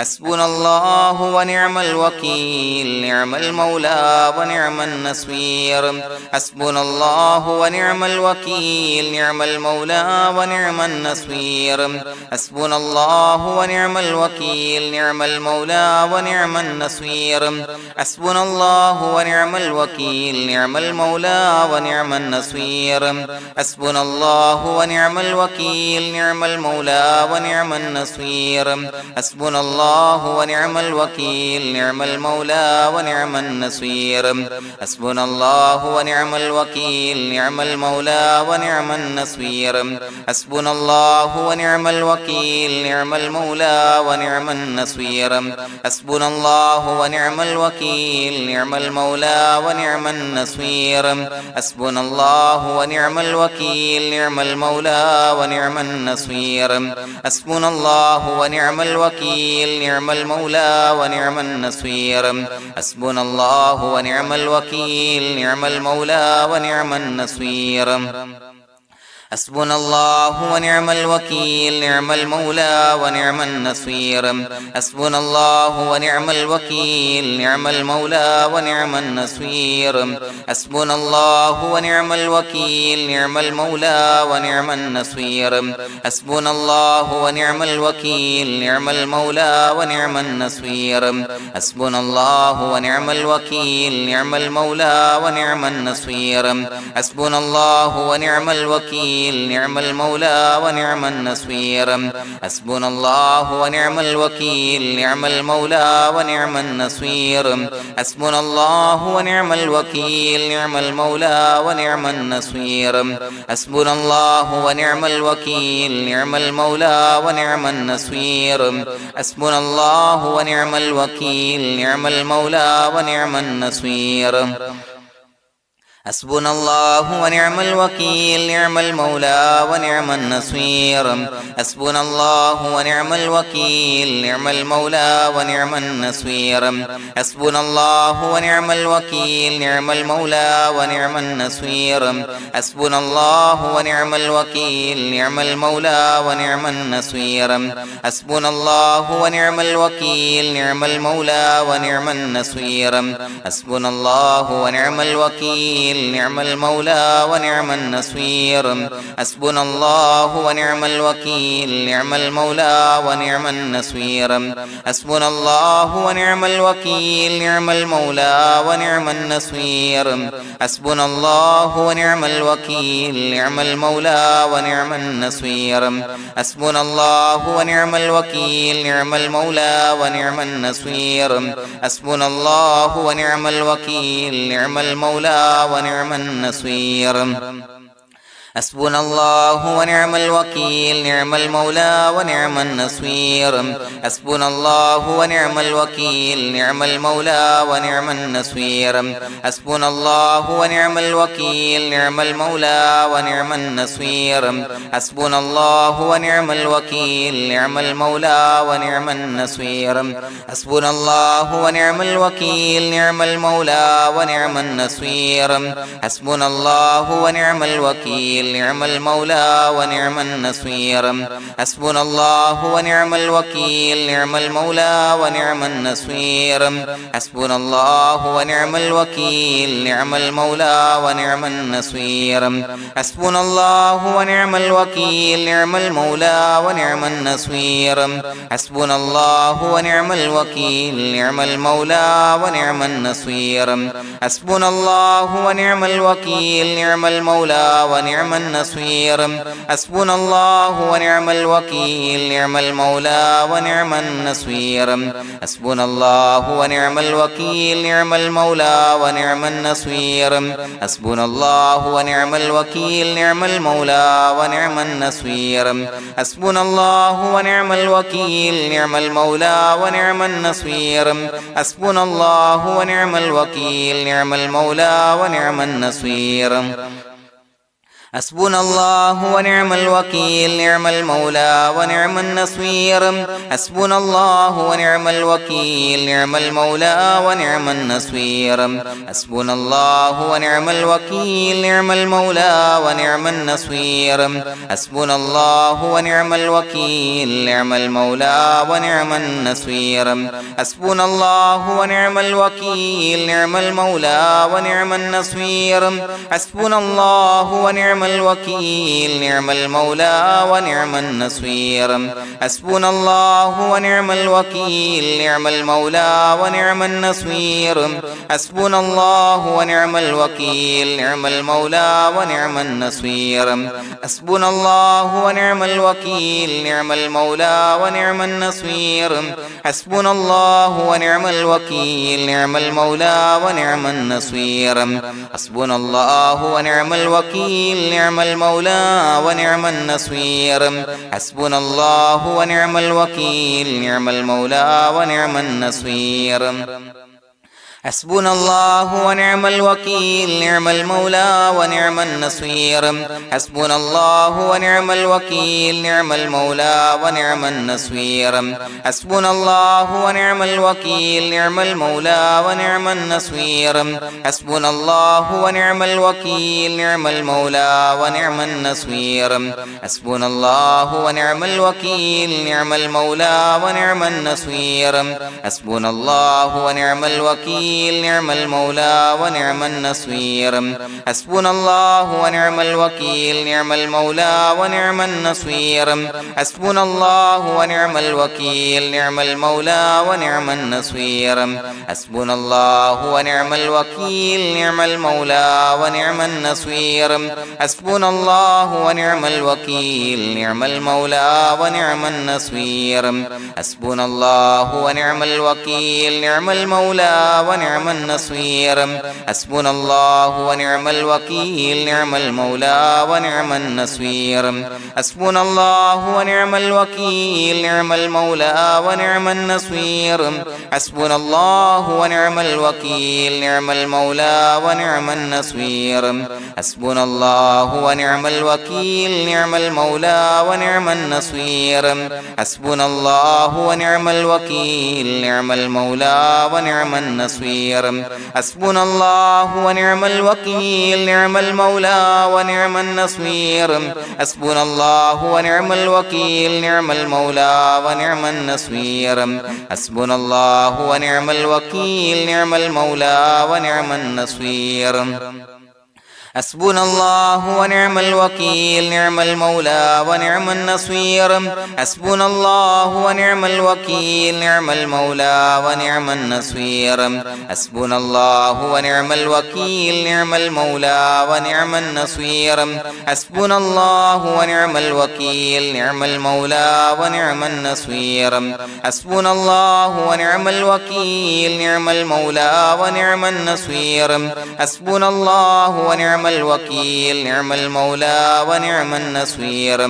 حسبنا الله ونعم الوكيل نعم المولى ونعم النصير حسبنا الله ونعم الوكيل نعم المولى ونعم النصير حسبنا الله ونعم الوكيل نعم المولى ونعم النصير حسبنا الله ونعم الوكيل نعم المولى ونعم النصير حسبنا الله ونعم الوكيل نعم المولى ونعم النصير حسبنا الله ونعم الوكيل نعم المولى ونعم النصير حسبنا الله ونعم الوكيل نعم المولى ونعم النصير حسبنا الله ونعم الوكيل نعم المولى ونعم النصير حسبنا الله ونعم الوكيل نعم المولى ونعم النصير حسبنا الله ونعم الوكيل نعم المولى ونعم النصير حسبنا الله ونعم الوكيل نعم المولى ونعم النصير حسبنا الله ونعم الوكيل نعم المولى ونعم النصير حسبنا الله ونعم الوكيل نعم المولى ونعم النصير حسبنا الله ونعم الوكيل نعم المولى ونعم النصير حسبنا الله ونعم الوكيل نعم المولى ونعم النصير حسبنا الله ونعم الوكيل نعم المولى ونعم النصير حسبنا الله ونعم الوكيل نعم المولى ونعم النصير حسبنا الله ونعم الوكيل نعم المولى ونعم النصير حسبنا الله ونعم الوكيل نعم المولى ونعم النصير حسبنا الله ونعم الوكيل نعم المولى ونعم النصير حسبنا الله ونعم الوكيل نعم المولى ونعم النصير حسبنا الله ونعم الوكيل نعم المولى ونعم النصير حسبنا الله ونعم الوكيل نعم المولى ونعم النصير حسبنا الله ونعم الوكيل نعم المولى ونعم النصير حسبنا الله ونعم الوكيل نعم المولى ونعم النصير حسبنا الله ونعم الوكيل نعم المولى ونعم النصير حسبنا الله ونعم الوكيل نعم المولى ونعم النصير حسبنا الله ونعم الوكيل نعم المولى ونعم النصير حسبنا الله ونعم الوكيل نعم المولى ونعم النصير حسبنا الله ونعم الوكيل نعم المولى ونعم النصير حسبنا الله ونعم الوكيل نعم المولى ونعم النصير حسبنا الله ونعم الوكيل نعم المولى ونعم النصير حسبنا الله ونعم الوكيل نعم المولى ونعم النصير حسبنا الله ونعم الوكيل نعم المولى ونعم النصير حسبنا الله ونعم الوكيل نعم المولى ونعم النصير حسبنا الله ونعم الوكيل نعم المولى ونعم النصير حسبنا الله ونعم الوكيل نعم المولى ونعم النصير حسبنا الله ونعم الوكيل نعم المولى ونعم النصير حسبنا الله ونعم الوكيل نعم المولى ونعم النصير حسبنا الله ونعم الوكيل نعم المولى ونعم النصير حسبنا الله ونعم الوكيل نعم المولى ونعم النصير حسبنا الله ونعم الوكيل نعم المولى ونعم النصير حسبنا الله ونعم الوكيل نعم المولى ونعم النصير حسبنا الله ونعم الوكيل نعم المولى ونعم النصير حسبنا الله ونعم الوكيل نعم المولى ونعم النصير حسبنا الله ونعم الوكيل نعم المولى ونعم النصير حسبنا الله ونعم الوكيل نعم المولى ونعم النصير حسبنا الله ونعم الوكيل نعم المولى ونعم النصير حسبنا الله ونعم الوكيل نعم المولى ونعم النصير حسبنا الله ونعم الوكيل نعم المولى ونعم النصير حسبنا الله ونعم الوكيل نعم المولى ونعم النصير حسبنا الله ونعم الوكيل نعم المولى ونعم النصير حسبنا الله ونعم الوكيل نعم المولى ونعم النصير حسبنا الله ونعم الوكيل نعم المولى ونعم النصير حسبنا الله ونعم الوكيل نعم المولى ونعم النصير حسبنا الله ونعم الوكيل نعم المولى ونعم النصير حسبنا الله ونعم الوكيل نعم المولى ونعم النصير حسبنا الله ونعم الوكيل نعم المولى ونعم النصير حسبنا الله ونعم الوكيل نعم المولى ونعم النصير حسبنا الله ونعم الوكيل نعم المولى ونعم النصير حسبنا الله ونعم الوكيل نعم المولى ونعم النصير حسبنا الله ونعم الوكيل نعم المولى ونعم النصير حسبنا الله ونعم الوكيل نعم المولى ونعم النصير حسبنا الله ونعم الوكيل نعم المولى ونعم النصير حسبنا الله ونعم الوكيل نعم المولى ونعم النصير حسبنا الله ونعم الوكيل نعم المولى ونعم النصير حسبنا الله ونعم الوكيل نعم المولى ونعم النصير حسبنا الله ونعم الوكيل نعم المولى ونعم النصير حسبنا الله ونعم الوكيل نعم المولى ونعم النصير حسبنا الله ونعم الوكيل نعم المولى ونعم النصير حسبنا الله ونعم الوكيل نعم المولى ونعم النصير حسبنا الله ونعم الوكيل نعم المولى ونعم النصير حسبنا الله ونعم الوكيل نعم المولى ونعم النصير حسبنا الله ونعم الوكيل نعم المولى ونعم النصير حسبنا الله ونعم الوكيل نعم المولى ونعم النصير حسبنا الله ونعم الوكيل نعم المولى ونعم النصير حسبنا الله ونعم الوكيل نعم المولى ونعم النصير حسبنا الله ونعم الوكيل نعم المولى ونعم النصير حسبنا الله ونعم الوكيل نعم المولى ونعم النصير حسبنا الله ونعم الوكيل نعم المولى ونعم النصير حسبنا الله ونعم الوكيل نعم المولى ونعم النصير حسبنا الله ونعم الوكيل نعم المولى ونعم النصير حسبنا الله ونعم الوكيل نعم المولى ونعم النصير حسبنا الله ونعم الوكيل نعم المولى ونعم النصير حسبنا الله ونعم الوكيل نعم المولى ونعم النصير حسبنا الله ونعم الوكيل نعم المولى ونعم النصير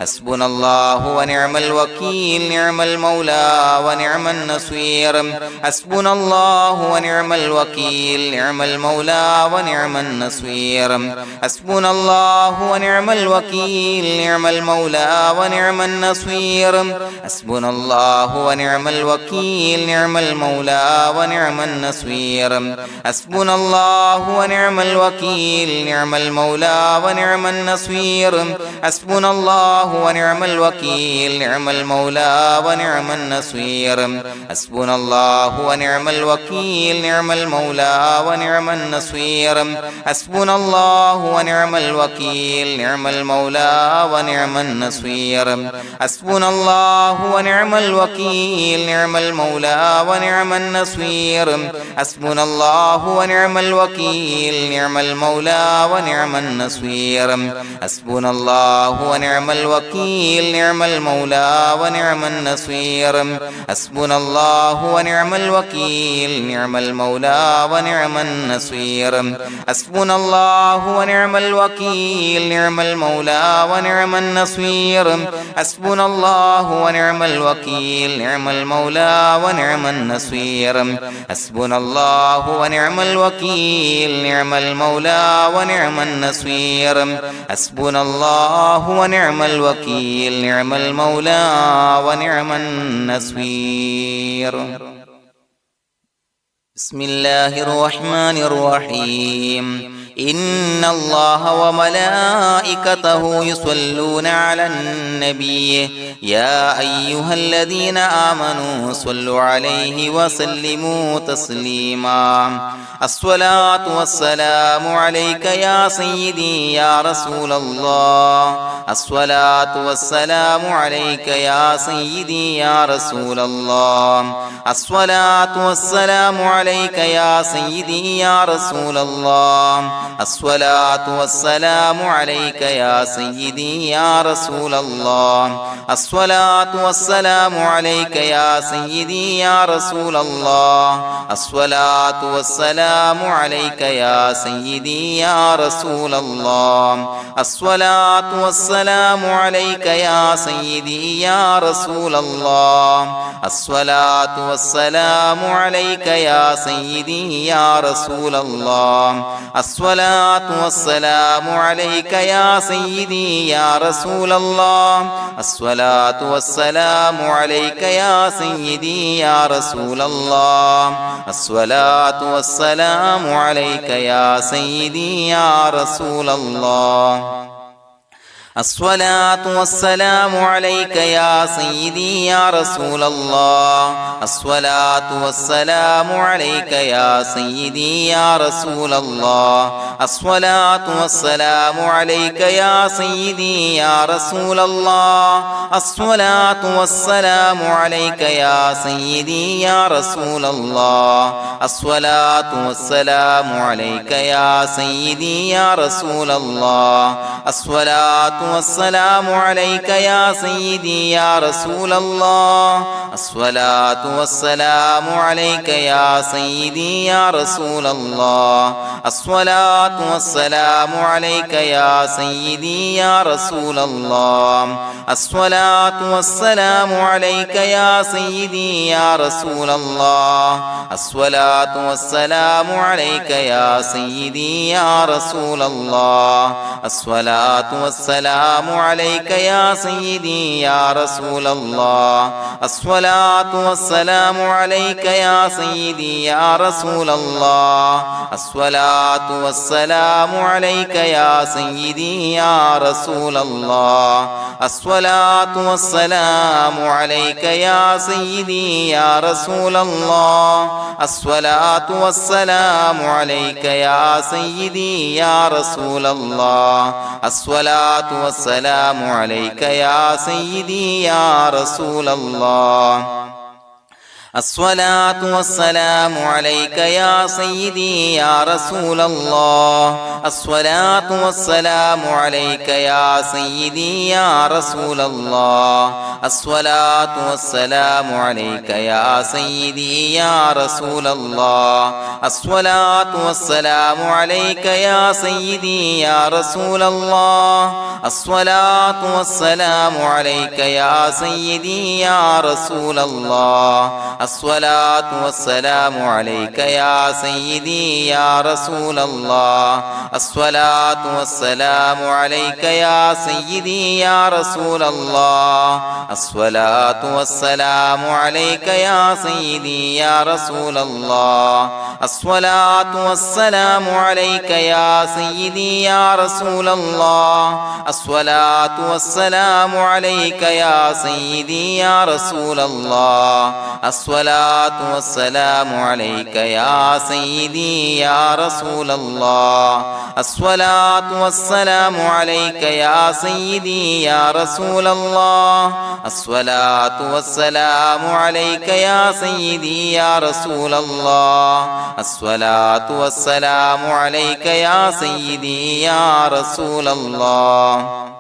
حسبنا الله ونعم الوكيل نعم المولى ونعم النصير حسبنا الله ونعم الوكيل نعم المولى ونعم النصير حسبنا الله ونعم الوكيل نعم المولى ونعم النصير حسبنا الله ونعم الوكيل نعم المولى ونعم النصير حسبنا الله ونعم الوكيل نعم المولى ونعم النصير حسبنا الله ونعم الوكيل نعم المولى ونعم النصير حسبنا الله ونعم الوكيل نعم المولى ونعم النصير حسبنا الله ونعم الوكيل نعم المولى ونعم النصير حسبنا الله ونعم الوكيل نعم المولى ونعم النصير حسبنا الله ونعم الوكيل نعم المولى ونعم النصير حسبنا الله ونعم الوكيل نعم المولى ونعم النصير حسبنا الله ونعم الوكيل نعم المولى ونعم النصير حسبنا الله ونعم الوكيل نعم المولى ونعم النصير حسبنا الله ونعم الوكيل نعم المولى ونعم النصير حسبنا الله ونعم الوكيل نعم المولى ونعم النصير حسبنا الله ونعم الوكيل نعم المولى ونعم النصير بسم الله الرحمن الرحيم إن الله وملائكته يصلون على النبي يا أيها الذين آمنوا صلوا عليه وسلموا تسليما الصلاة والسلام عليك يا سيدي يا رسول الله الصلاة والسلام عليك يا سيدي يا رسول الله الصلاة والسلام عليك يا سيدي يا رسول الله الصلاة والسلام عليك يا سيدي يا رسول الله الصلاة والسلام عليك يا سيدي يا رسول الله الصلاة والسلام عليك يا سيدي يا رسول الله الصلاة والسلام عليك يا سيدي يا رسول الله الصلاة والسلام عليك يا سيدي يا رسول الله الصلاة والسلام عليك يا سيدي يا رسول الله الصلاة والسلام عليك يا سيدي يا رسول الله الصلاة والسلام عليك يا سيدي يا رسول الله الصلاة والسلام عليك يا سيدي يا رسول الله الصلاة والسلام عليك يا سيدي يا رسول الله الصلاة والسلام عليك يا سيدي يا رسول الله الصلاة والسلام عليك يا سيدي يا رسول الله الصلاة والسلام عليك يا سيدي يا رسول الله الصلاة والسلام عليك يا سيدي يا رسول الله الصلاة والسلام عليك يا سيدي يا رسول الله الصلاة والسلام عليك يا سيدي يا رسول الله الصلاة والسلام عليك يا سيدي يا رسول الله الصلاة والسلام عليك يا سيدي يا رسول الله الصلاة والسلام عليك يا سيدي يا رسول الله الصلاة والسلام عليك يا سيدي يا رسول الله الصلاة والسلام عليك يا سيدي يا رسول الله الصلاة والسلام عليك يا سيدي يا رسول الله الصلاة والسلام عليك يا سيدي يا رسول الله الصلاة والسلام عليك يا سيدي يا رسول الله الصلاة والسلام عليك يا سيدي يا رسول الله الصلاة والسلام عليك يا سيدي يا رسول الله الصلاة والسلام عليك يا سيدي يا رسول الله الصلاة والسلام عليك يا سيدي يا رسول الله الصلاة والسلام عليك يا سيدي يا رسول الله الصلاة والسلام عليك يا سيدي يا رسول الله الصلاة والسلام عليك يا سيدي يا رسول الله الصلاة والسلام عليك يا سيدي يا رسول الله الصلاة والسلام عليك يا سيدي يا رسول الله الصلاة والسلام عليك يا سيدي يا رسول الله الصلاة والسلام عليك يا سيدي يا رسول الله الصلاة والسلام عليك يا سيدي يا رسول الله الصلاة والسلام عليك يا سيدي يا رسول الله الصلاة والسلام عليك يا سيدي يا رسول الله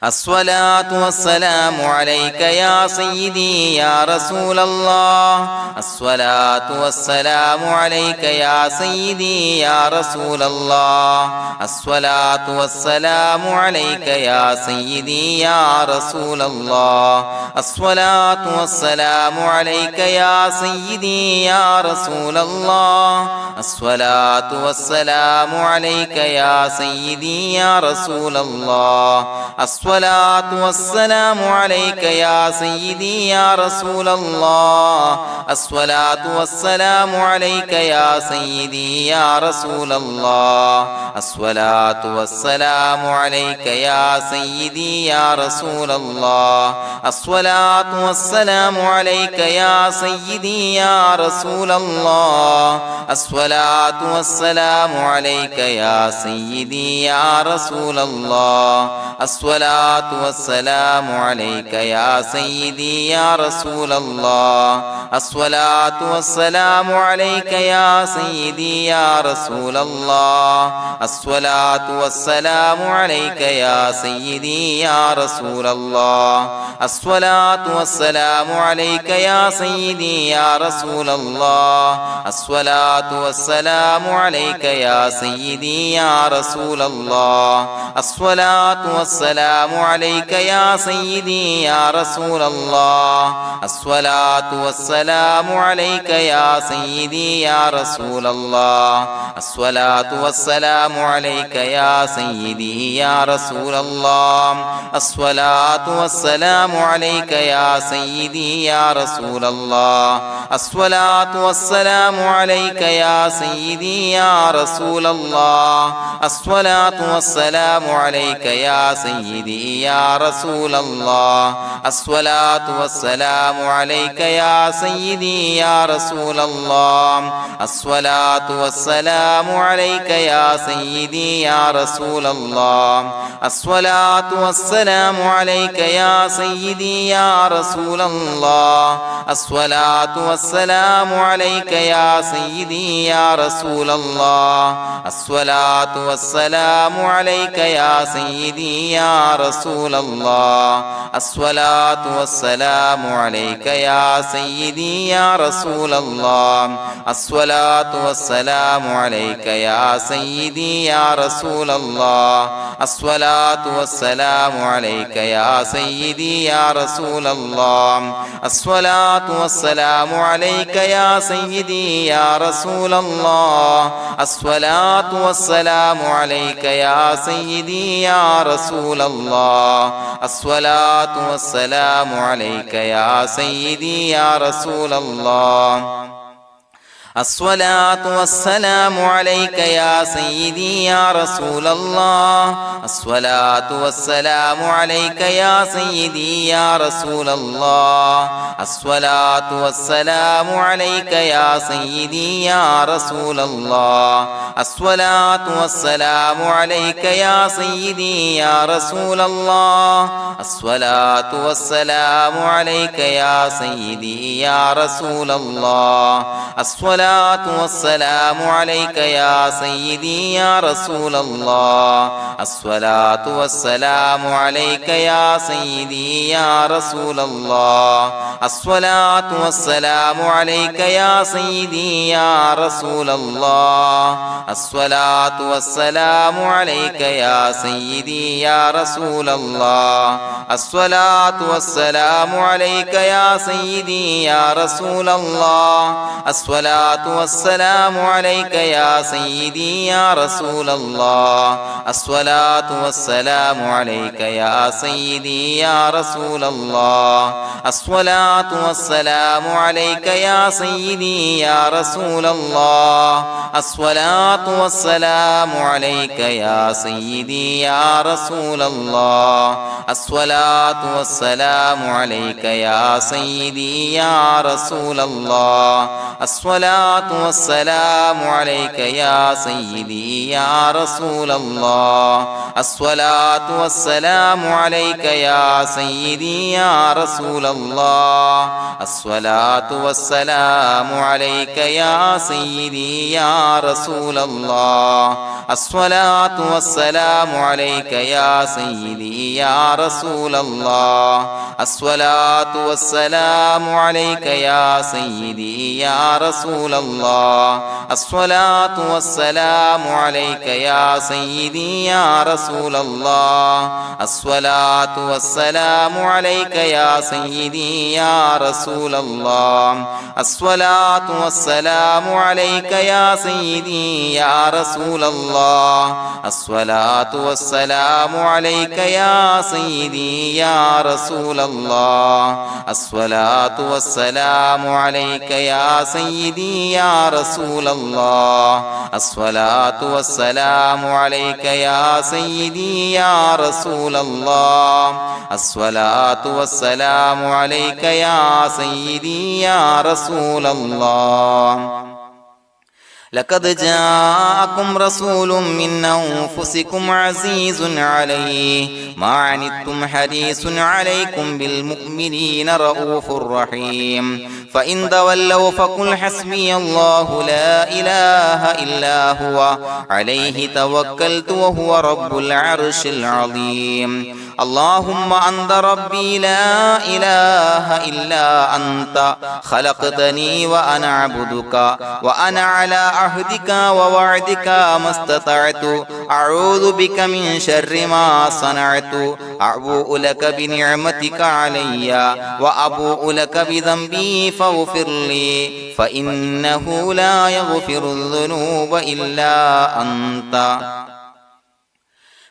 الصلاة والسلام عليك يا سيدي يا رسول الله الصلاة والسلام عليك يا سيدي يا رسول الله الصلاة والسلام عليك يا سيدي يا رسول الله الصلاة والسلام عليك يا سيدي يا رسول الله الصلاة والسلام عليك يا سيدي يا رسول الله الصلاة والسلام عليك يا سيدي يا رسول الله الصلاة والسلام عليك يا سيدي يا رسول الله الصلاة والسلام عليك يا سيدي يا رسول الله الصلاة والسلام عليك يا سيدي يا رسول الله الصلاة والسلام عليك يا سيدي يا رسول الله الصلاة والسلام عليك يا سيدي يا رسول الله الصلاة والسلام عليك يا سيدي يا رسول الله الصلاة والسلام عليك يا سيدي يا رسول الله الصلاة والسلام عليك يا سيدي يا رسول الله الصلاة والسلام عليك يا سيدي يا رسول الله الصلاة والسلام عليك يا سيدي يا رسول الله الصلاة والسلام عليك يا سيدي يا رسول الله الصلاة والسلام عليك يا سيدي يا رسول الله الصلاة والسلام عليك يا سيدي يا رسول الله الصلاة والسلام عليك يا سيدي يا رسول الله الصلاة والسلام عليك يا سيدي يا رسول الله الصلاة والسلام عليك يا سيدي يا رسول الله الصلاة والسلام عليك يا سيدي يا رسول الله الصلاة والسلام عليك يا سيدي يا رسول الله الصلاة والسلام عليك يا سيدي يا رسول الله الصلاة والسلام عليك يا سيدي يا رسول الله الصلاة والسلام عليك يا سيدي يا رسول الله الصلاة والسلام عليك يا سيدي يا رسول الله الصلاة والسلام عليك يا سيدي يا رسول الله الصلاة والسلام عليك يا سيدي يا رسول الله الصلاة والسلام عليك يا سيدي يا رسول الله الصلاة والسلام عليك يا سيدي يا رسول الله الصلاة والسلام عليك يا سيدي يا رسول الله الصلاة والسلام عليك يا سيدي يا رسول الله الصلاة والسلام عليك يا سيدي يا رسول الله الصلاة والسلام عليك يا سيدي يا رسول الله الصلاة والسلام عليك يا سيدي يا رسول الله الصلاة والسلام عليك يا سيدي يا رسول الله الصلاة والسلام عليك يا سيدي يا رسول الله الصلاة والسلام عليك يا سيدي يا رسول الله الصلاة والسلام عليك يا سيدي يا رسول الله الصلاة والسلام عليك يا سيدي يا رسول الله الصلاة والسلام عليك يا سيدي يا رسول الله الصلاة والسلام عليك يا سيدي يا رسول الله الصلاة والسلام عليك يا سيدي يا رسول الله الصلاة والسلام عليك يا سيدي يا رسول الله الصلاة والسلام عليك يا سيدي يا رسول الله الصلاة الصلاة والسلام عليك يا سيدي يا رسول الله الصلاة والسلام عليك يا سيدي يا رسول الله الصلاة والسلام عليك يا سيدي يا رسول الله الصلاة والسلام عليك يا سيدي يا رسول الله الصلاة والسلام عليك يا سيدي يا رسول الله الصلاة والسلام عليك يا سيدي يا رسول الله الصلاة والسلام عليك يا سيدي يا رسول الله الصلاة والسلام عليك يا سيدي يا رسول الله الصلاة والسلام عليك يا سيدي يا رسول الله الصلاة والسلام عليك يا سيدي يا رسول الله الصلاة والسلام عليك يا سيدي يا رسول الله الصلاة والسلام عليك يا سيدي يا رسول الله لقد جاءكم رسول من أنفسكم عزيز عليه ما عنتم حريص عليكم بالمؤمنين رؤوف رحيم فإن تولوا فقل حسبي الله لا إله إلا هو عليه توكلت وهو رب العرش العظيم اللهم أنت ربي لا إله إلا أنت خلقتني وأنا عبدك وأنا على عهدك ووعدك ما استطعت أعوذ بك من شر ما صنعت أبوء لك بنعمتك علي وأبوء لك بذنبي فاغفر لي فإنه لا يغفر الذنوب إلا أنت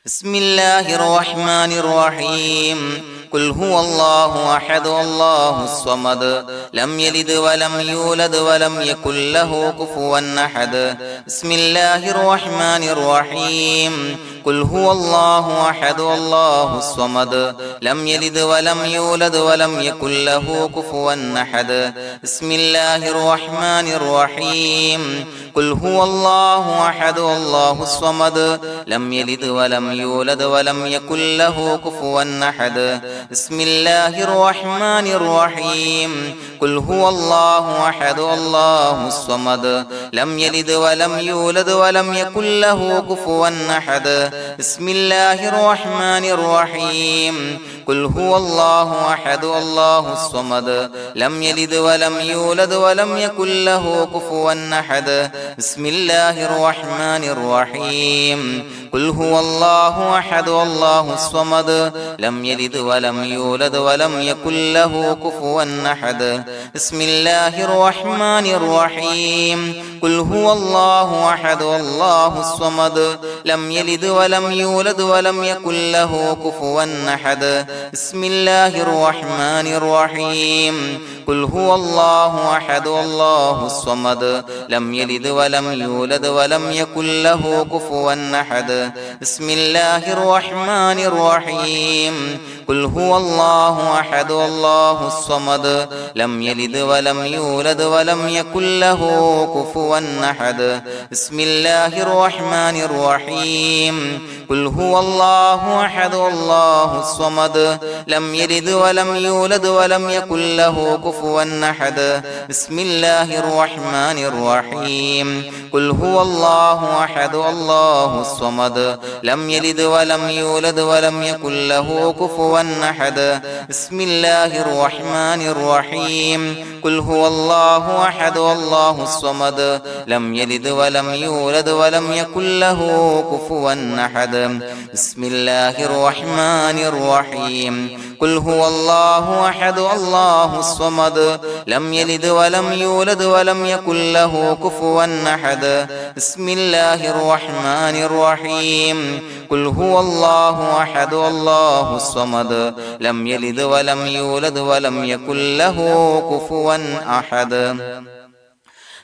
بسم الله الرحمن الرحيم قل هو الله أحد الله الصمد لم يلد ولم يولد ولم يكن له كفوا أحد بسم الله الرحمن الرحيم قل هو الله أحد الله الصمد لم يلد ولم يولد ولم يكن له كفوا أحد بسم الله الرحمن الرحيم قل هو الله أحد الله الصمد لم يلد ولم يولد ولم يكن له كفوا أحد بسم الله الرحمن الرحيم قل هو الله أحد الله الصمد لم يلد ولم يولد ولم يكن له كفوا أحد بسم الله الرحمن الرحيم قل هو الله أحد الله الصمد لم يلد ولم يولد ولم يكن له كفوا أحد بسم الله الرحمن الرحيم قل هو الله أحد الله الصمد لم يلد ولم يولد ولم يكن له كفوا أحد بسم الله الرحمن الرحيم قل هو الله أحد الله الصمد لم يلد ولم يولد ولم يكن له كفوا أحد بسم الله الرحمن الرحيم قل هو الله أحد الله الصمد لم يلد ولم يولد ولم يكن له كفوا أحد بسم الله الرحمن الرحيم قل هو الله أحد الله الصمد لم يلد ولم يولد ولم يكن له كفوا أحد بسم الله الرحمن الرحيم قل هو الله أحد الله الصمد لم يلد ولم يولد ولم يكن له كفوا أحد بسم الله الرحمن الرحيم قل هو الله أحد الله الصمد لم يلد ولم يولد ولم يكن له كفوا أحد بسم الله الرحمن الرحيم قل هو الله أحد الله الصمد لم يلد ولم يولد ولم يكن له كفوا أحد بسم الله الرحمن الرحيم قل هو الله أحد الله الصمد لم يلد ولم يولد ولم يكن له كفوا أحد بسم الله الرحمن الرحيم قل هو الله أحد الله الصمد لم يلد ولم يولد ولم يكن له كفوا أحد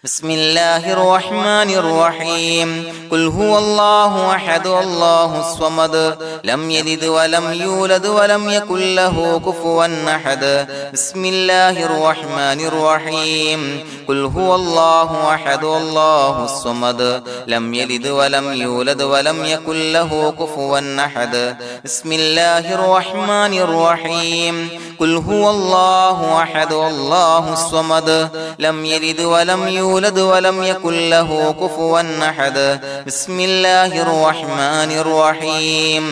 بسم الله الرحمن الرحيم قل هو الله أحد الله الصمد لم يلد ولم يولد ولم يكن له كفوا أحد بسم الله الرحمن الرحيم قل هو الله أحد الله الصمد لم يلد ولم يولد ولم يكن له كفوا أحد بسم الله الرحمن الرحيم قل هو الله أحد الله الصمد لم يلد ولم يولد ولم يكن له كفوا أحد بسم الله الرحمن الرحيم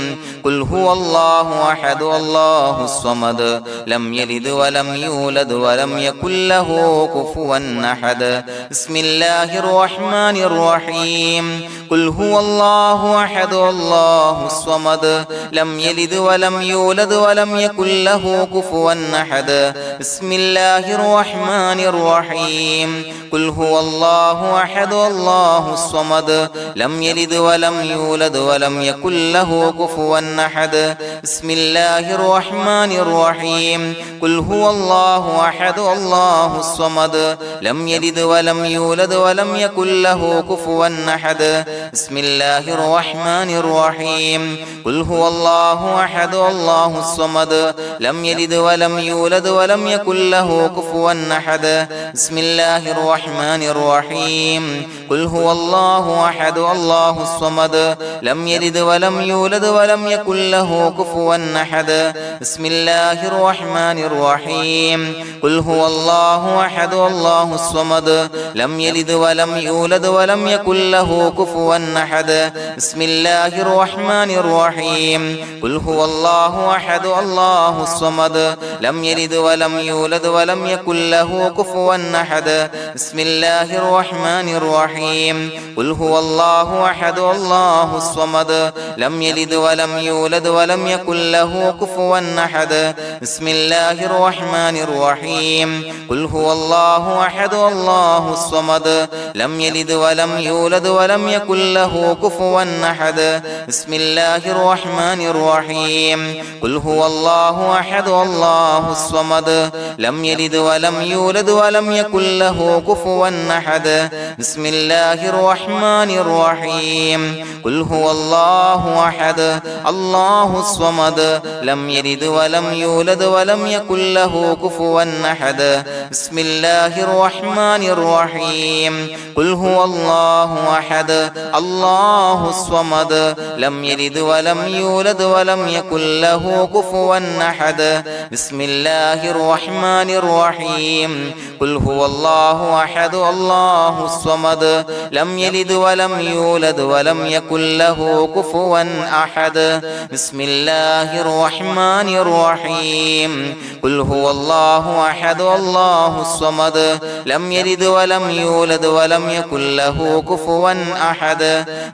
قل هو الله أحد الله الصمد لم يلد ولم يولد ولم يكن له كفوا أحد بسم الله الرحمن الرحيم قل هو الله أحد الله الصمد لم يلد ولم يولد ولم يكن له كفوا أحد بسم الله الرحمن الرحيم قل هو الله أحد الله الصمد لم يلد ولم يولد ولم يكن له كفوا أحد بسم الله الرحمن الرحيم قل هو الله أحد الله الصمد لم يلد ولم يولد ولم يكن له كفوا أحد بسم الله الرحمن الرحيم قل هو الله أحد الله الصمد لم يلد ولم يولد ولم يكن له كفوا أحد بسم الله الرحمن الرحيم قل هو الله أحد الله الصمد لم يلد ولم يولد ولم يكن له كفوا أحد بسم الله الرحمن الرحيم قل هو الله أحد الله الصمد لم يلد ولم يولد ولم يكن له كفوا أحد بسم الله الرحمن الرحيم قل هو الله أحد الله الصمد لم يلد ولم يولد ولم يكن له كفوا أحد بسم الله الرحمن الرحيم قل هو الله أحد الله الصمد لم يلد ولم يولد ولم يكن له كفوا أحد بسم الله الرحمن الرحيم قل هو الله أحد الله الصمد لم يلد ولم يولد ولم يكن له كفوا أحد بسم الله الرحمن الرحيم قل هو الله أحد الله الصمد لم يلد ولم يولد ولم يكن له كفوا أحد بسم الله الرحمن الرحيم قل هو الله أحد الله الصمد لم يلد ولم يولد ولم يكن له كفوا أحد بسم الله الرحمن الرحيم قل هو الله أحد الله الصمد لم يلد ولم يولد ولم يكن له كفوا أحد بسم الله الرحمن الرحيم قل هو الله أحد الله الصمد لم يلد ولم يولد ولم يكن له كفوا أحد بسم الله الرحمن الرحيم قل هو الله أحد الله الصمد لم يلد ولم يولد ولم يكن له كفوا أحد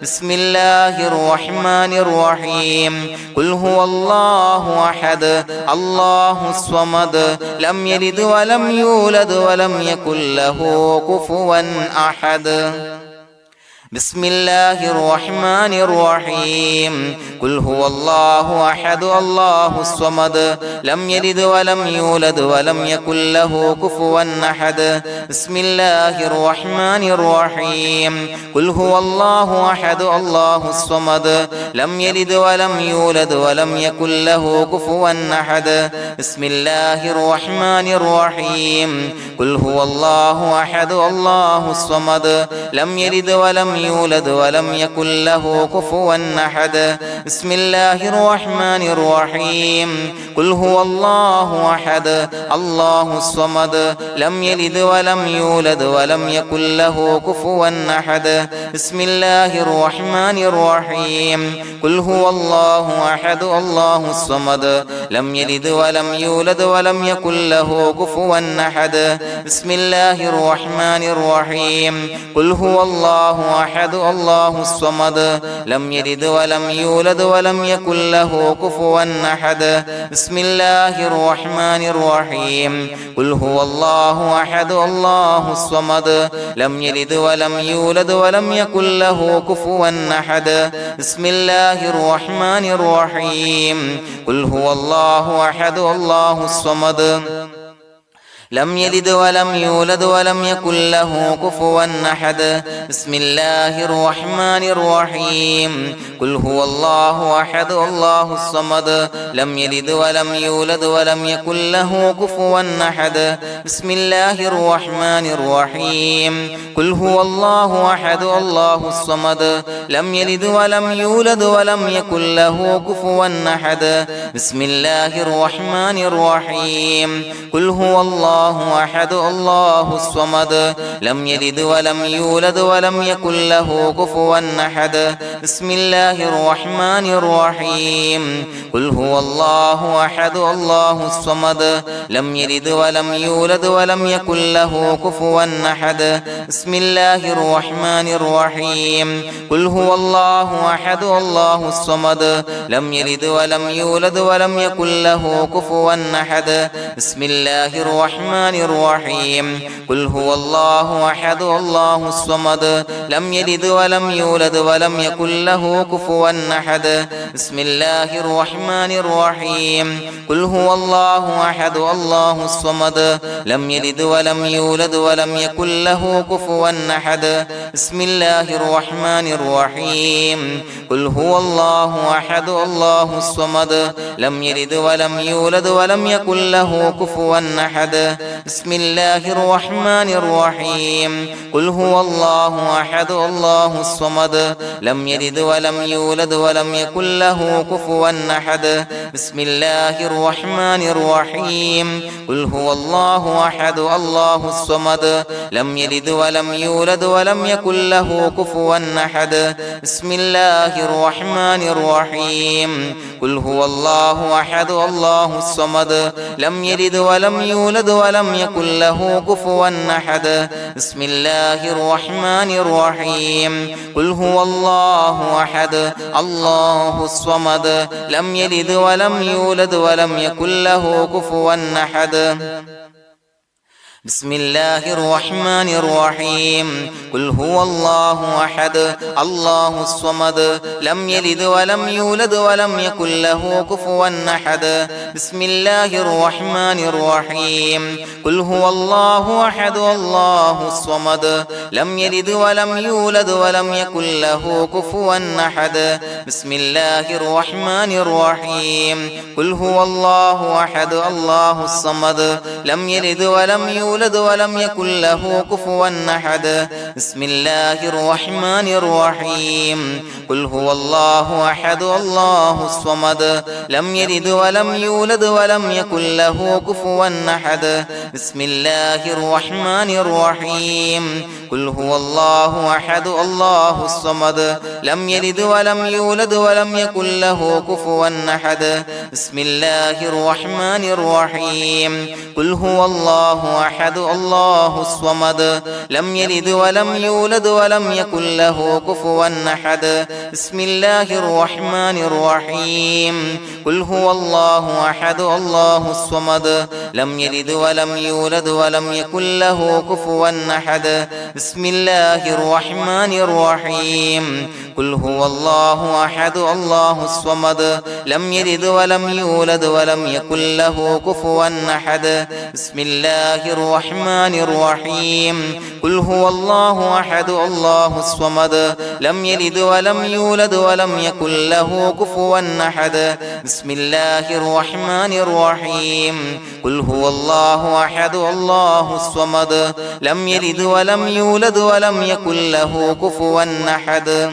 بسم الله الرحمن الرحيم قل هو الله أحد الله الصمد لم يلد ولم يولد ولم يكن له كفوا أحد بسم الله الرحمن الرحيم قل هو الله أحد الله الصمد لم يلد ولم يولد ولم يكن له كفوا أحد بسم الله الرحمن الرحيم قل هو الله أحد الله الصمد لم يلد ولم يولد ولم يكن له كفوا أحد بسم الله الرحمن الرحيم قل هو الله أحد الله الصمد لم يلد ولم يولد ولم يكن له كفوا أحد بسم الله الرحمن الرحيم قل هو الله أحد الله الصمد لم يلد ولم يولد ولم يكن له كفوا أحد بسم الله الرحمن الرحيم قل هو الله أحد الله الصمد لم يلد ولم يولد ولم يكن له كفوا أحد بسم الله الرحمن الرحيم قل هو الله أحد الله الصمد لم يلد ولم يولد ولم يكن له كفوا أحد بسم الله الرحمن الرحيم قل هو الله أحد الله الصمد لم يلد ولم يولد ولم يكن له كفوا أحد بسم الله الرحمن الرحيم قل هو الله أحد الله الصمد لم يلد ولم يولد ولم يكن له كفوا أحد بسم الله الرحمن الرحيم قل هو الله أحد الله الصمد لم يلد ولم يولد ولم يكن له كفوا أحد بسم الله الرحمن الرحيم قل هو الله أحد الله الصمد لم يلد ولم يولد ولم يكن له كفوا أحد بسم الله الرحمن الرحيم قل هو الله أحد الله الصمد لم يلد ولم يولد ولم يكن له كفوا أحد بسم الله الرحمن الرحيم قل هو الله أحد الله الصمد لم يلد ولم يولد ولم يكن له كفوا أحد بسم الله الرحمن الرحيم قل هو الله أحد الله الصمد لم يلد ولم يولد ولم يكن له كفوا أحد بسم الله الرحمن الرحيم قل هو الله أحد الله الصمد لم يلد ولم يولد ولم يكن له كفوا أحد بسم الله الرحمن الرحيم قل هو الله أحد الله الصمد لم يلد ولم يولد ولم يكن له كفوا أحد بسم الله الرحمن الرحيم قل هو الله أحد الله الصمد لم يلد ولم يولد ولم يكن له كفوا أحد بسم الله الرحمن الرحيم قل هو الله أحد الله الصمد لم يلد ولم يولد ولم يكن له كفوا أحد بسم الله الرحمن الرحيم قل هو الله أحد الله الصمد لم يلد ولم يولد ولم يكن له كفوا أحد بسم الله الرحمن الرحيم قل هو الله أحد الله الصمد لم يلد ولم يولد ولم يكن له كفوا أحد بسم الله الرحمن الرحيم قل هو الله أحد الله الصمد لم يلد ولم يولد ولم يكن له كفوا أحد بسم الله الرحمن الرحيم قل هو الله أحد الله الصمد لم يلد ولم يولد ولم يكن له كفوا أحد بسم الله الرحمن الرحيم قل هو الله أحد الله الصمد لم يلد ولم يولد ولم يكن له كفوا أحد بسم الله الرحمن الرحيم قل هو الله أحد الله الصمد لم يلد ولم يولد ولم يكن له كفوا أحد بسم الله الرحمن الرحيم قل هو الله أحد الله الصمد لم يلد ولم يولد ولم يكن له كفوا أحد بسم الله الرحمن الرحيم قل هو الله أحد الله الصمد لم يلد ولم يولد ولم يكن له كفوا أحد بسم الله الرحمن الرحيم قل هو الله أحد الله الصمد لم يلد ولم يولد ولم يكن له كفوا أحد بسم الله الرحمن الرحيم قل هو الله أحد الله الصمد لم يلد ولم يولد ولم يكن له كفوا أحد بسم الله الرحمن الرحيم قل هو الله أحد الله الصمد لم يلد ولم يولد ولم يكن له كفوا أحد بسم الله الرحمن الرحيم قل هو الله أحد الله الصمد لم يلد ولم يولد ولم يكن له كفوا أحد بسم الله الرحمن الرحيم قل هو الله أحد الله الصمد لم يلد ولم يولد ولم يكن له كفوا أحد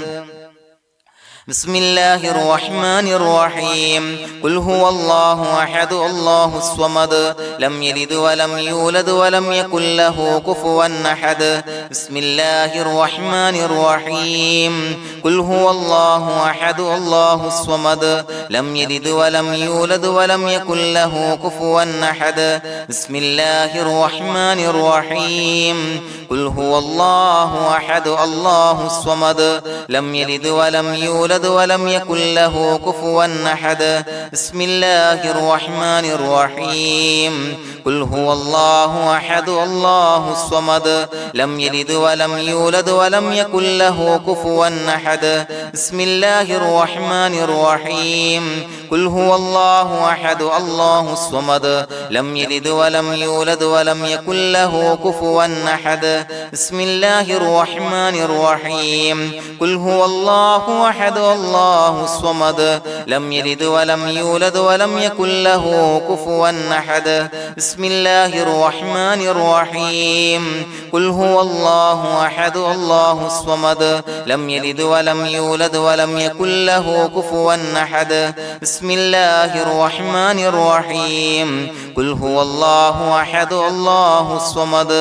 بسم الله الرحمن الرحيم قل هو الله أحد الله الصمد لم يلد ولم يولد ولم يكن له كفوا أحد بسم الله الرحمن الرحيم قل هو الله أحد الله الصمد لم يلد ولم يولد ولم يكن له كفوا أحد بسم الله الرحمن الرحيم قل هو الله أحد الله الصمد لم يلد ولم يولد يولد ولم يكن له كفوا أحد بسم الله الرحمن الرحيم قل هو الله أحد الله الصمد لم يلد ولم يولد ولم يكن له كفوا أحد بسم الله الرحمن الرحيم قل هو الله أحد الله الصمد لم يلد ولم يولد ولم يكن له كفوا أحد بسم الله الرحمن الرحيم قل هو الله أحد الله الصمد لم يلد ولم يولد ولم يكن له كفوا أحد بسم الله الرحمن الرحيم قل هو الله أحد الله الصمد لم يلد ولم يولد ولم يكن له كفوا أحد بسم الله الرحمن الرحيم قل هو الله أحد الله الصمد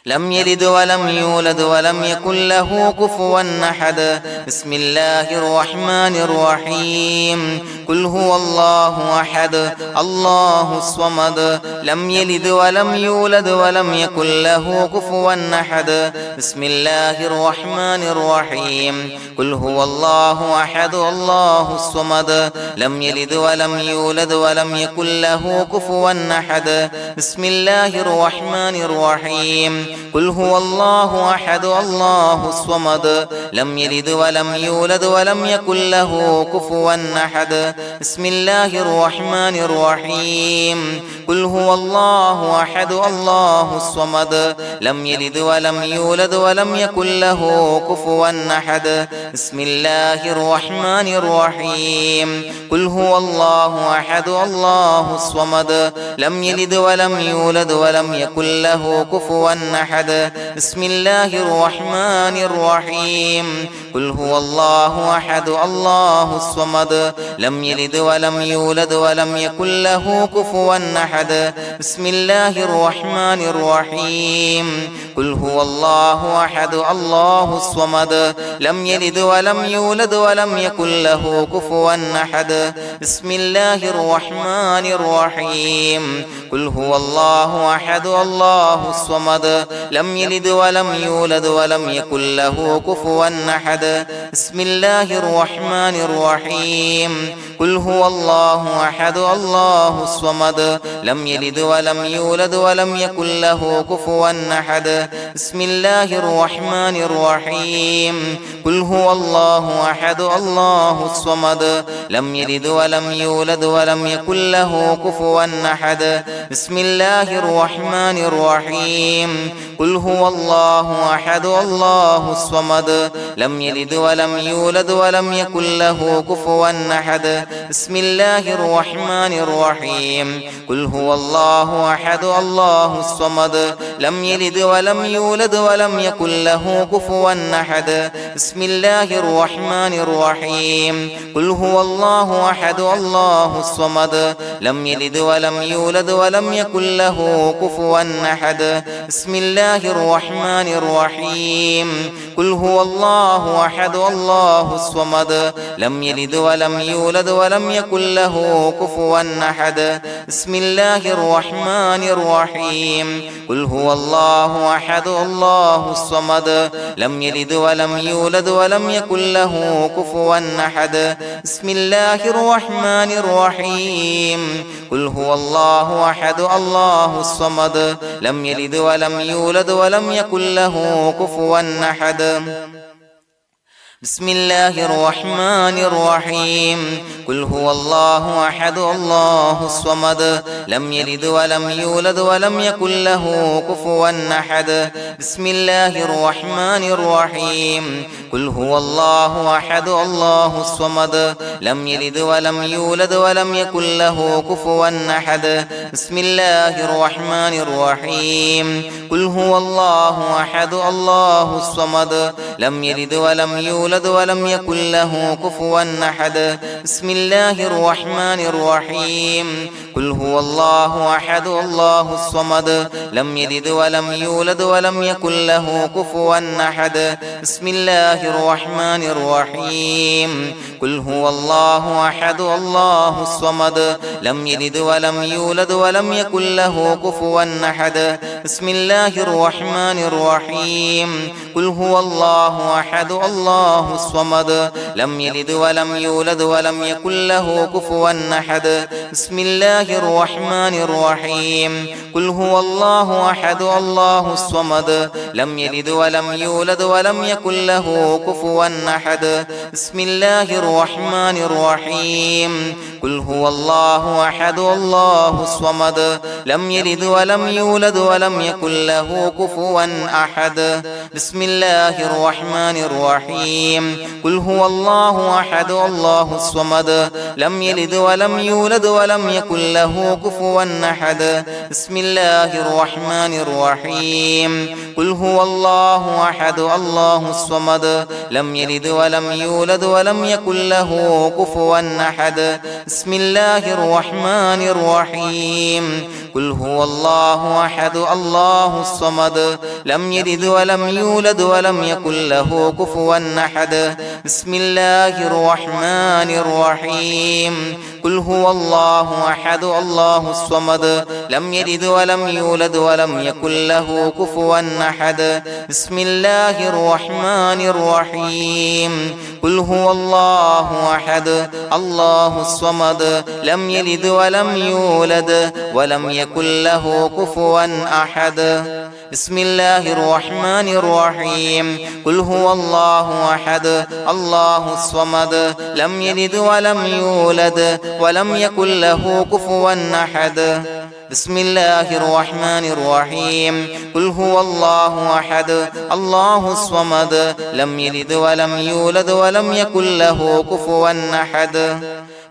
لم يلد ولم يولد ولم يكن له كفوا أحد بسم الله الرحمن الرحيم قل هو الله أحد الله الصمد لم يلد ولم يولد ولم يكن له كفوا أحد بسم الله الرحمن الرحيم قل هو الله أحد الله الصمد لم يلد ولم يولد ولم يكن له كفوا أحد بسم الله الرحمن الرحيم قل هو الله أحد الله الصمد لم يلد ولم يولد ولم يكن له كفوا أحد بسم الله الرحمن الرحيم قل هو الله أحد الله الصمد لم يلد ولم يولد ولم يكن له كفوا أحد بسم الله الرحمن الرحيم قل هو الله أحد الله الصمد لم يلد ولم يولد ولم يكن له كفوا أحد بسم الله الرحمن الرحيم قل هو الله أحد الله الصمد لم يلد ولم يولد ولم يكن له كفوا أحد بسم الله الرحمن الرحيم قل هو الله أحد الله الصمد لم يلد ولم يولد ولم يكن له كفوا أحد بسم الله الرحمن الرحيم قل هو الله أحد الله الصمد لم يلد ولم يولد ولم يكن له كفوا أحد بسم الله الرحمن الرحيم قل هو الله أحد الله الصمد لم يلد ولم يولد ولم يكن له كفوا أحد بسم الله الرحمن الرحيم قل هو الله أحد الله الصمد لم يلد ولم يولد ولم يكن له كفوا أحد بسم الله الرحمن الرحيم قل هو الله أحد الله الصمد لم يلد ولم يولد ولم يكن له كفوا أحد بسم الله الرحمن الرحيم قل هو الله أحد الله الصمد لم يلد ولم يولد ولم يكن له كفوا أحد بسم الله الرحمن الرحيم قل هو الله أحد الله الصمد لم يلد ولم يولد ولم يكن له كفوا أحد بسم الله الرحمن الرحيم قل هو الله أحد الله الصمد لم يلد ولم يولد ولم يكن له كفوا أحد بسم الله الرحمن الرحيم قل هو الله أحد الله الصمد لم يلد ولم يولد ولم يكن له كفوا أحد بسم الله الرحمن الرحيم قل هو الله أحد الله الصمد لم يلد ولم يولد ولم يكن له كفوا أحد بسم الله الرحمن الرحيم قل هو الله أحد الله الصمد لم يلد ولم يولد ولم يكن له كفوا أحد بسم الله الرحمن الرحيم قل هو الله أحد الله الصمد لم يلد ولم يولد ولم يكن له كفوا أحد بسم الله الرحمن الرحيم قل هو الله أحد الله الصمد لم يلد ولم يولد ولم يكن له كفوا أحد بسم الله الرحمن الرحيم قل هو الله أحد الله الصمد لم يلد ولم يولد ولم يكن له كفوا أحد بسم الله الرحمن الرحيم قل هو الله أحد الله الصمد لم يلد ولم يولد ولم يكن له كفوا أحد بسم الله الرحمن الرحيم قل هو الله الله أحد الله الصمد لم يلد ولم يولد ولم يكن له كفوا أحد بسم الله الرحمن الرحيم قل هو الله أحد الله الصمد لم يلد ولم يولد ولم يكن له كفوا أحد بسم الله الرحمن الرحيم قل هو الله أحد الله الصمد لم يلد ولم يولد ولم يكن له كفوا أحد بسم الله الرحمن الرحيم قل هو الله أحد الله الصمد لم يلد ولم يولد ولم يكن له كفوا أحد بسم الله الرحمن الرحيم قل هو الله أحد الله الصمد لم يلد ولم يولد ولم يكن له كفوا أحد بسم الله الرحمن الرحيم قل هو الله أحد الله الصمد لم يلد ولم يولد ولم يكن له كفوا أحد بسم الله الرحمن الرحيم قل هو الله أحد الله الصمد لم يلد ولم يولد ولم يكن له كفوا أحد بسم الله الرحمن الرحيم قل هو الله أحد الله الصمد لم يلد ولم يولد ولم يكن له كفوا أحد بسم الله الرحمن الرحيم قل هو الله أحد الله الصمد لم يلد ولم يولد ولم يكن له كفوا أحد بسم الله الرحمن الرحيم قل هو الله أحد الله الصمد لم يلد ولم يولد ولم يكن له كفوا أحد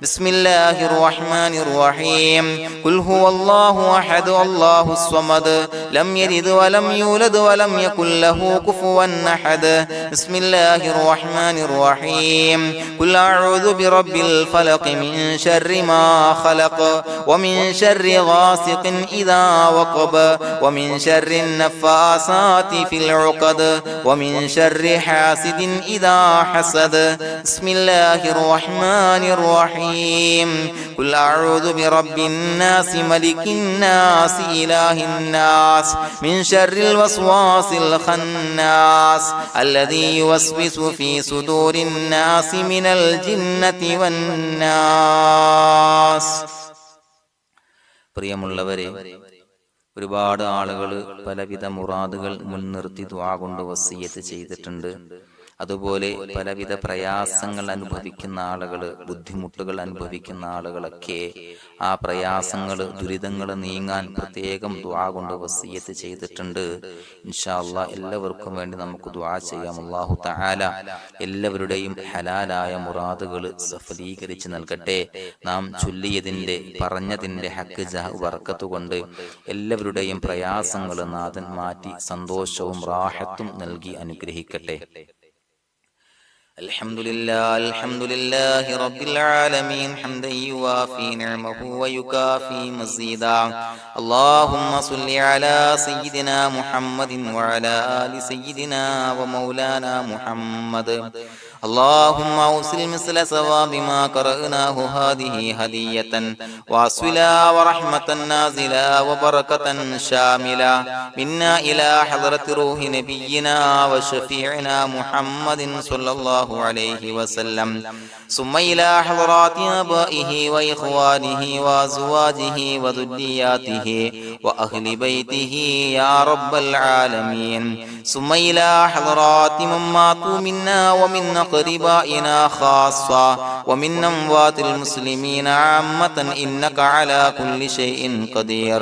بسم الله الرحمن الرحيم قل هو الله أحد الله الصمد لم يلد ولم يولد ولم يكن له كفوا أحد بسم الله الرحمن الرحيم قل أعوذ برب الفلق من شر ما خلق ومن شر غاسق إذا وقب ومن شر النفاثات في العقد ومن شر حاسد إذا حسد بسم الله الرحمن الرحيم قل أعوذ برب الناس ملك الناس إله الناس من شر الوسواس الخناس الذي يوسوس في صدور الناس من الجنة والناس. പ്രിയമുള്ളവരെ, ഒരുപാട് ആളുകൾ പലവിധ മുറാദുകൾ മുൻനിർത്തി ദുആ കൊണ്ട് വസിയ്യത്ത് ചെയ്തിട്ടുണ്ട്. അതുപോലെ പലവിധ പ്രയാസങ്ങൾ അനുഭവിക്കുന്ന ആളുകൾ, ബുദ്ധിമുട്ടുകൾ അനുഭവിക്കുന്ന ആളുകളൊക്കെ ആ പ്രയാസങ്ങൾ, ദുരിതങ്ങൾ നീങ്ങാൻ പ്രത്യേകം ദുആ കൊണ്ട് വസിയ്യത്ത് ചെയ്തിട്ടുണ്ട്. ഇൻഷാ അല്ലാഹ് എല്ലാവർക്കും വേണ്ടി നമുക്ക് ദുആ ചെയ്യാം. അല്ലാഹു തആല എല്ലാവരുടെയും ഹലാലായ മുറാദുകൾ സഫലീകരിച്ച് നൽകട്ടെ. നാം ചൊല്ലിയതിന്റെ, പറഞ്ഞതിന്റെ ഹക്ക് ജാഹ് ബർക്കത്ത് കൊണ്ട് എല്ലാവരുടെയും പ്രയാസങ്ങൾ നാഥൻ മാറ്റി സന്തോഷവും റാഹത്തും നൽകി അനുഗ്രഹിക്കട്ടെ. الحمد لله رب العالمين حمدا يوافي نعمه ويكافي مزيدا. اللهم صل على سيدنا محمد وعلى آل سيدنا ومولانا محمد. اللهم أوصل مثل ثواب ما قرأناه هذه هدية واصلا ورحمة نازلا وبركة شاملة منا إلى حضرة روح نبينا وشفيعنا محمد صلى الله عليه وسلم، ثم إلى حضرات آبائه وإخوانه وأزواجه وذرياته وأهل بيته يا رب العالمين، ثم إلى حضرات من ماتوا منا ومن أقربائنا خاصة ومن أموات المسلمين عامة إنك على كل شيء قدير،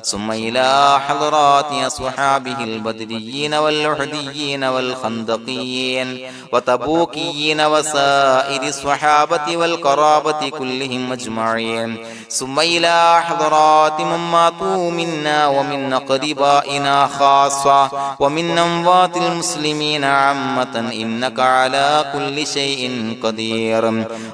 ثم إلى حضرات أصحابه البدريين والأحديين والخندقيين وتبوكيين وسائر الصحابة والقرابة كلهم أجمعين، ثم إلى حضرات من ماتوا منا ومن أقربائنا خاصة ومن أموات المسلمين عامة إنك على كل شيء قدير.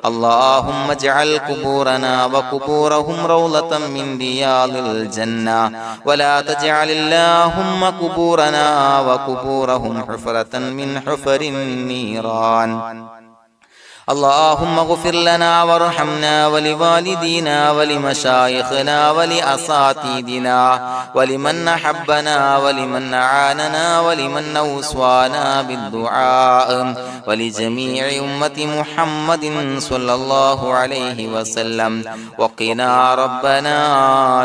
اللهم اجعل قبورنا وقبورهم روضة من رياض الجنة، ولا تجعل اللهم قبورنا وقبورهم حفرة من حفر النيران. اللهم اغفر لنا وارحمنا ولوالدينا ولمشايخنا ولأساتذتنا ولمن أحبنا ولمن أعاننا ولمن أوصانا بالدعاء ولجميع أمة محمد صلى الله عليه وسلم وقنا ربنا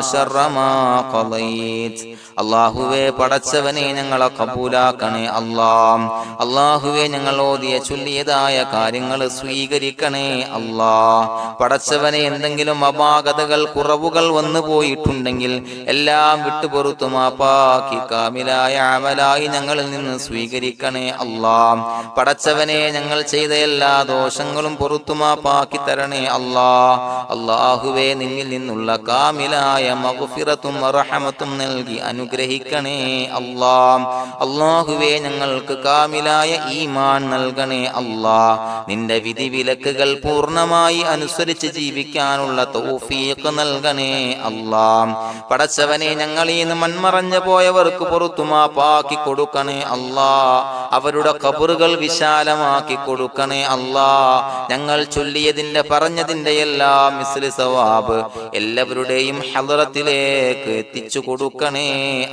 شر ما قضيت. അള്ളാഹുവേ പടച്ചവനെ ഞങ്ങളെ കബൂലാക്കണേ അല്ലാഹ്. അള്ളാഹുവേ ഞങ്ങൾ ഓതിയ ചൊല്ലിയതായ കാര്യങ്ങൾ സ്വീകരിക്കണേ അല്ലാഹ്. പടച്ചവനെ എന്തെങ്കിലും അപാകതകൾ കുറവുകൾ വന്നു പോയിട്ടുണ്ടെങ്കിൽ എല്ലാം വിട്ടുപൊറുത്തു മാപ്പാക്കി കാമിലായ അമലായി ഞങ്ങളിൽ നിന്ന് സ്വീകരിക്കണേ അല്ലാഹ്. പടച്ചവനെ ഞങ്ങൾ ചെയ്ത എല്ലാ ദോഷങ്ങളും പൊറുത്തു മാപ്പാക്കി തരണേ അല്ലാഹ്. അള്ളാഹുവേ നിന്നിൽ നിന്നുള്ള കാമിലായ മഗ്ഫിറത്തും റഹമത്തും നൽകി അനുഗ്രഹിക്കണേ അല്ലാഹ്. അല്ലാഹുവേ ഞങ്ങൾക്ക് കാമിലായ ഈമാൻ നൽകണേ അല്ലാഹ്. നിന്റെ വിധി വിലക്കുകൾ പൂർണ്ണമായി അനുസരിച്ച് ജീവിക്കാനുള്ള തൗഫീഖ് നൽകണേ അല്ലാഹ്. പടച്ചവനെ ഞങ്ങളിൽ നിന്ന് മൺമറഞ്ഞു പോയവർക്ക് പുറത്തു മാപ്പാക്കി കൊടുക്കണേ അല്ലാഹ്. അവരുടെ ഖബറുകൾ വിശാലമാക്കി കൊടുക്കണേ അല്ലാഹ്. ഞങ്ങൾ ചൊല്ലിയതിന്റെ പറഞ്ഞതിന്റെ എല്ലാം മിസ്ലി സവാബ് എല്ലാവരുടെയും ഹളറത്തിലേക്ക് എത്തിച്ചു കൊടുക്കണേ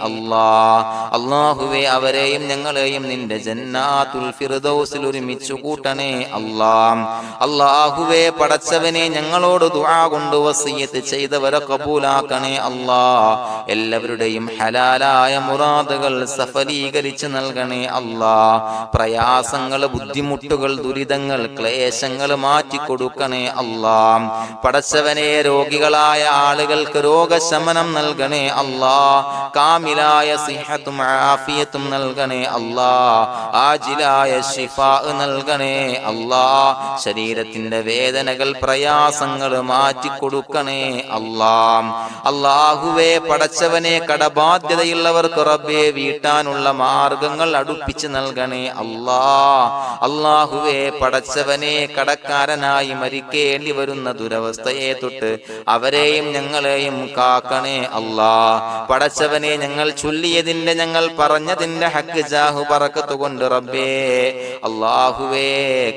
അല്ലാഹ്. അല്ലാഹുവേ അവരെയും ഞങ്ങളെയും നിന്റെ ജന്നാത്തുൽ ഫിർദൗസിൽ ഒരുമിച്ചു കൂട്ടണേ അല്ലാഹ്. അല്ലാഹുവേ പടച്ചവനെ ഞങ്ങളോട് ദുആ കൊണ്ട് വസിയത്ത് ചെയ്തവരെ കബൂലാക്കണേ അല്ലാഹ്. എല്ലാവരുടെയും ഹലാലായ മുറാദുകൾ സഫലീകരിച്ച് നൽകണേ അല്ലാഹ്. പ്രയാസങ്ങൾ, ബുദ്ധിമുട്ടുകൾ, ദുരിതങ്ങൾ, ക്ലേശങ്ങൾ മാറ്റിക്കൊടുക്കണേ അല്ലാഹ്. പടച്ചവനെ രോഗികളായ ആളുകൾക്ക് രോഗശമനം നൽകണേ അല്ലാഹ്. കാമിലായ സിഹത്തും ആഫിയത്തും നൽകണേ അല്ലാഹ്. ആജിലായ ശിഫാ നൽകണേ അല്ലാഹ്. ശരീരത്തിന്റെ വേദനകൾ, പ്രയാസങ്ങൾ മാറ്റിക്കൊടുക്കണേ അല്ലാഹ്. അല്ലാഹുവേ പടച്ചവനെ കടബാധ്യതയുള്ളവർക്ക് റബ്ബേ വീട്ടാനുള്ള മാർഗങ്ങൾ അടുപ്പിച്ച് നൽകണേ അല്ലാഹ്. അല്ലാഹുവേ പടച്ചവനെ കടക്കാരനായി മരിക്കേണ്ടി വരുന്ന ദുരവസ്ഥയെ തൊട്ട് അവരെയും ഞങ്ങളെയും കാക്കണേ അല്ലാഹ്. പടച്ചവനെ ഞങ്ങൾ ചൊല്ലിയതിന്റെ, ഞങ്ങൾ പറഞ്ഞതിന്റെ ഹക്ക് ജാഹു ബറക്കത്ത് കൊണ്ട് റബ്ബേ അല്ലാഹുവേ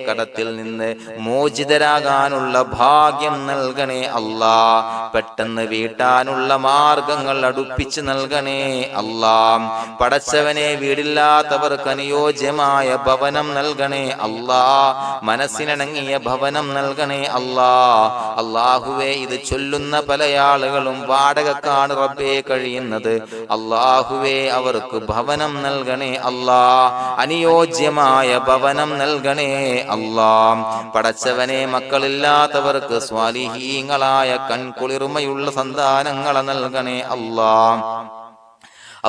കടത്തിൽ നിന്ന് മോചിതരാകാനുള്ള ഭാഗ്യം നൽകണേ അല്ലാഹ്. പെട്ടെന്ന് വീട്ടാനുള്ള മാർഗങ്ങൾ അടുപ്പിച്ച് നൽകണേ അല്ലാഹ്. പടച്ചവനെ വീടില്ലാത്തവർക്ക് അനുയോജ്യമായ ഭവനം നൽകണേ അല്ലാഹ്. മനസ്സിനിണങ്ങിയ ഭവനം നൽകണേ അല്ലാഹ്. അല്ലാഹുവേ ഇത് ചൊല്ലുന്ന പല ആളുകളും വാടകക്കാണ് റബ്ബേ കഴിയുന്നത്. അല്ലാഹുവേ അവർക്ക് ഭവനം നൽകണേ അല്ലാഹ്. അനുയോജ്യമായ ഭവനം നൽകണേ അല്ലാഹ്. പടച്ചവനെ മക്കളില്ലാത്തവർക്ക് സ്വാലിഹീങ്ങളായ കൺകുളിർമയുള്ള സന്താനങ്ങളെ നൽകണേ അല്ലാഹ്.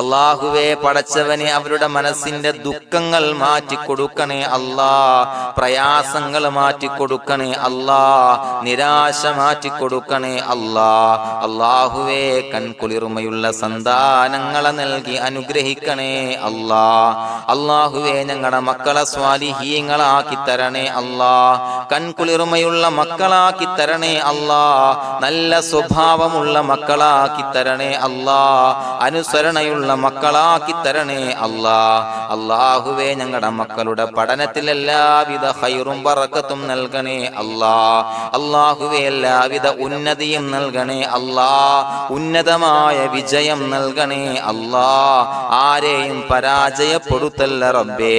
അല്ലാഹുവേ പടച്ചവനെ അവരുടെ മനസ്സിന്റെ ദുഃഖങ്ങൾ മാറ്റിക്കൊടുക്കണേ അല്ലാഹ്. പ്രയാസങ്ങൾ മാറ്റിക്കൊടുക്കണേ അല്ലാഹ്. നിരാശ മാറ്റിക്കൊടുക്കണേ അല്ലാഹ്. അല്ലാഹുവേ കൺകുളിർമയുള്ള സന്താനങ്ങളെ നൽകി അനുഗ്രഹിക്കണേ അല്ലാഹ്. അല്ലാഹുവേ ഞങ്ങളുടെ മക്കളെ സ്വാലിഹീങ്ങളാക്കി തരണേ അല്ലാഹ്. കൺകുളിർമയുള്ള മക്കളാക്കി തരണേ അല്ലാഹ്. നല്ല സ്വഭാവമുള്ള മക്കളാക്കി തരണേ അല്ലാഹ്. അനുസരണയുള്ള മക്കളാക്കി തരണേ അല്ലാഹ്. അല്ലാഹുവേ ഞങ്ങളുടെ മക്കളുടെ പഠനത്തിൽ എല്ലാവിധ ഖൈറും ബറക്കത്തും നൽകണേ അല്ലാഹ്. അല്ലാഹുവേ എല്ലാവിധ ഉന്നതിയും നൽകണേ അല്ലാഹ്. ഉന്നതമായ വിജയം നൽകണേ അല്ലാഹ്. ആരെയും പരാജയപ്പെടുത്തല്ല റബ്ബേ.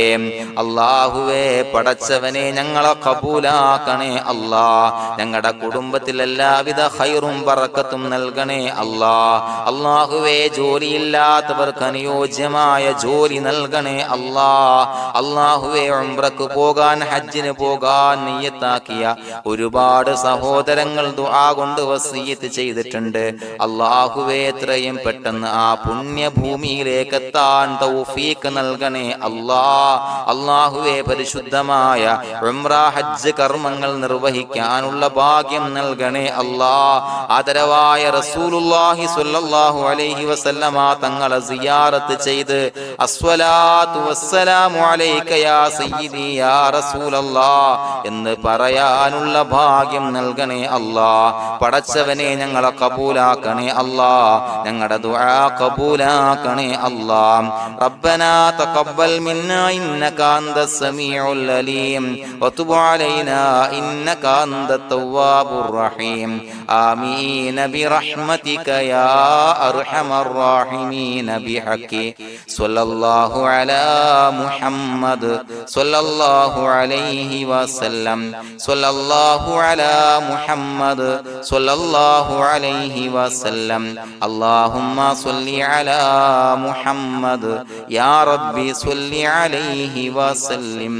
അല്ലാഹുവേ പടച്ചവനെ ഞങ്ങളെ കബൂലാക്കണേ അല്ലാഹ്. ഞങ്ങളുടെ കുടുംബത്തിൽ എല്ലാവിധ ഖൈറും ബറക്കത്തും നൽകണേ അല്ലാഹ്. അല്ലാഹുവേ ജോലിയില്ലാത്ത അനുയോജ്യമായ ജോലി നൽകണേ അല്ലാഹ്. അല്ലാഹുവേ ഉംറക്ക് പോകാൻ, ഹജ്ജിന് പോകാൻ നിയ്യത്താക്കിയ ഒരുപാട് സഹോദരങ്ങൾ ദുആ കൊണ്ട് വസിയത്ത് ചെയ്തിട്ടുണ്ട്. അല്ലാഹുവേ എത്രയും പെട്ടെന്ന് ആ പുണ്യഭൂമിയിലേക്ക് എത്താൻ തൗഫീഖ് നൽകണേ അല്ലാഹ്. അല്ലാഹുവേ പരിശുദ്ധമായ ഉംറ ഹജ്ജ് കർമ്മങ്ങൾ നിർവഹിക്കാനുള്ള ഭാഗ്യം നൽകണേ അല്ലാഹ്. ആദരവായ റസൂലുള്ളാഹി സ്വല്ലല്ലാഹു അലൈഹി വസല്ലമ തങ്ങളെ സിയാറത്ത് ചെയ്ത് അസ്സലാത്തു വസ്സലാമു അലൈക യാ സയ്യിദി യാ റസൂലല്ലാഹ് എന്ന് പറയാനുള്ള ഭാഗ്യം നൽകണേ അല്ലാഹ്. പടച്ചവനെ ഞങ്ങളെ കബൂലാക്കണേ അല്ലാഹ്, ഞങ്ങളുടെ ദുആ കബൂലാക്കണേ അല്ലാഹ്. റബ്ബനാ തഖബ്ബൽ മിന്നാ ഇന്നക അന്തസ് സമീഉൽ അലീം വതുബ് അലൈനാ ഇന്നക അന്തത് തവ്വാബുർ റഹീം. ആമീൻ ബിറഹ്മതിക യാ അർഹമർ റഹീമീൻ ബിഹഖി സ്വല്ലല്ലാഹു അലാ മുഹമ്മദ് സ്വല്ലല്ലാഹു അലൈഹി വസല്ലം സ്വല്ലല്ലാഹു അലാ മുഹമ്മദ് സ്വല്ലല്ലാഹു അലൈഹി വസല്ലം. അല്ലാഹുമ്മ സ്വല്ലി അലാ മുഹമ്മദ് യാ റബ്ബി സ്വല്ലി അലൈഹി വസല്ലം.